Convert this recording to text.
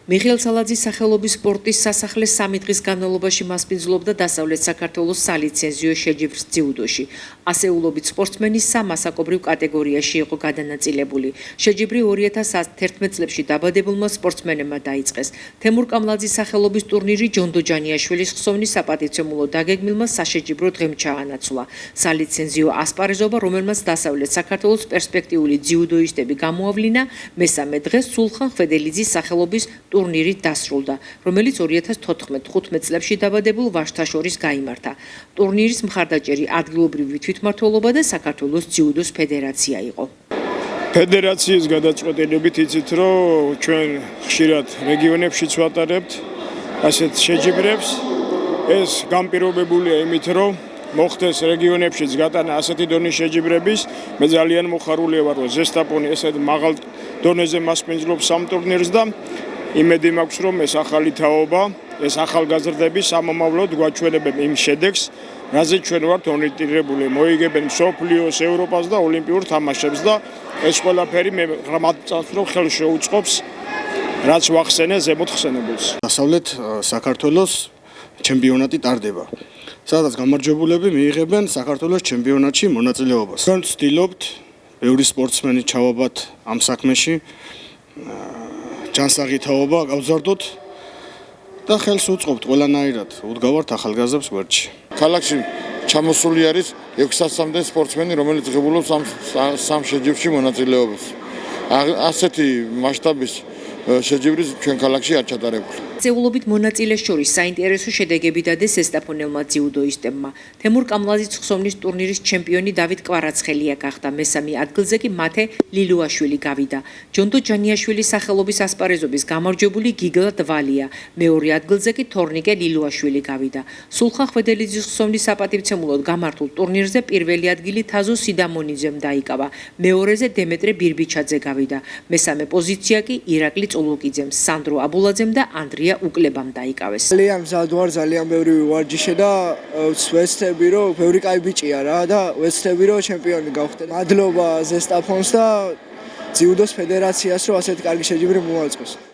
მიხეილ სალაძის სახელობის სპორტის სასახლე 3 დღის განმავლობაში მასპინძლობდა დასავლეთ საქართველოს სალიცენზიო შეჯიბრს ძიუდოში. ასეულობით სპორტსმენი 3 ასაკობრივ კატეგორიაში იყო გადანაწილებული. შეჯიბრი 2011 წლებში დაბადებულმა სპორტსმენებმა დაიწყეს. თემურ კამლაძის სახელობის ტურნირი ჯონდო ჯანიაშვილის ხსოვნის საპატივცემულო დაგეგმილმა საშეჯიბრო დღემ ჩაანაცვლა. სალიცენზიო ასპარეზობა, რომელმაც დასავლეთ საქართველოს პერსპექტიული ძიუდოისტები გამოავლინა, მესამე დღეს სულხან ხვედელიძის სახელობის ტურნირით დასრულდა, რომელიც 2014-15 წლებში დაბადებულ ვაჟთა შორის გაიმართა. ტურნირის მხარდაჭერი ადგილობრივი თვითმმართველობა და საქართველოს ძიუდოს ფედერაცია იყო. ფედერაციის გადაწყვეტილებით იცით, რომ ჩვენ ხშირად რეგიონებშიც ვატარებთ ასეთ შეჯიბრებს. ეს განპირობებულია იმით, რომ მოხდეს რეგიონებშიც გატანა ასეთი დონის შეჯიბრების. მე ძალიან მოხარულია ვარ, რომ ზესტაფონი ესეთ მაღალ დონეზე მასპინძლობს სამ ტურნირს და იმედი მაქვს, რომ ეს ახალი თაობა, ეს ახალგაზრდები სამომავლოდ გვაჩვენებენ იმ შედეგს, რაზეც ჩვენ ვართ ორიენტირებული. მოიგებენ მსოფლიოს, ევროპას და ოლიმპიურ თამაშებს და ეს ყველაფერი მე გრამატიკას რომ ხელს შეუწყობს, რაც ვახსენე ზემოთ ხსენებულს. დასავლეთ საქართველოს ჩემპიონატი ტარდება, სადაც გამარჯვებულები მიიღებენ საქართველოს ჩემპიონატში მონაწილეობას. ჩვენ ვცდილობთ ბევრი სპორტსმენი ჩავაბათ ამ საქმეში, ჯანსაღი თაობა გავზარდოთ და ხელს უწყობთ ყველანაირად უდგავართ ახალგაზრდებს გვერდში. ქალაქში ჩამოსული არის 600-მდე სპორტსმენი, რომელიც ღებულობს სამ შეჯიბრში მონაწილეობას. ასეთი მასშტაბის შეჯიბრი ჩვენ ქალაქში არ ჩატარებული. წეულობით მონაწილეს შორის საინტერესო შედეგები დადეს ზესტაფონელმა ძიუდოისტებმა. თემურ კამლაძის ხსოვნის ტურნირის ჩემპიონი დავით კვარაცხელია გახდა, მესამე ადგილზე კი მათე ლილუაშვილი გავიდა. ჯონდო ჯანიაშვილის სახელობის ასპარეზობის გამარჯვებული გიგლა დვალია, მეორე ადგილზე კი თორნიკე ლილუაშვილი გავიდა. სულხან ხვედელიძის ხსოვნის საპატივცემულოდ გამართულ ტურნირზე პირველი ადგილი თაზო სიდამონიძემ დაიკავა, მეორეზე დემეტრე ბირბიჩაძე გავიდა. მესამე პოზიცია კი ირაკლი წოლუკიძემ, სანდრო აბულაძემ და ანდრია უკლებამ დაიკავეს. ძალიან მზად ვარ, ძალიან ბევრი ვარჯიშე და ვეცდები, რომ ბევრი კაი ბიჭია რა და ვეცდები, რომ ჩემპიონი გავხდე. მადლობა ზესტაფონს და ძიუდოს ფედერაციას, რომ ასეთი კარგი შეჯიბრი მოაწყოს.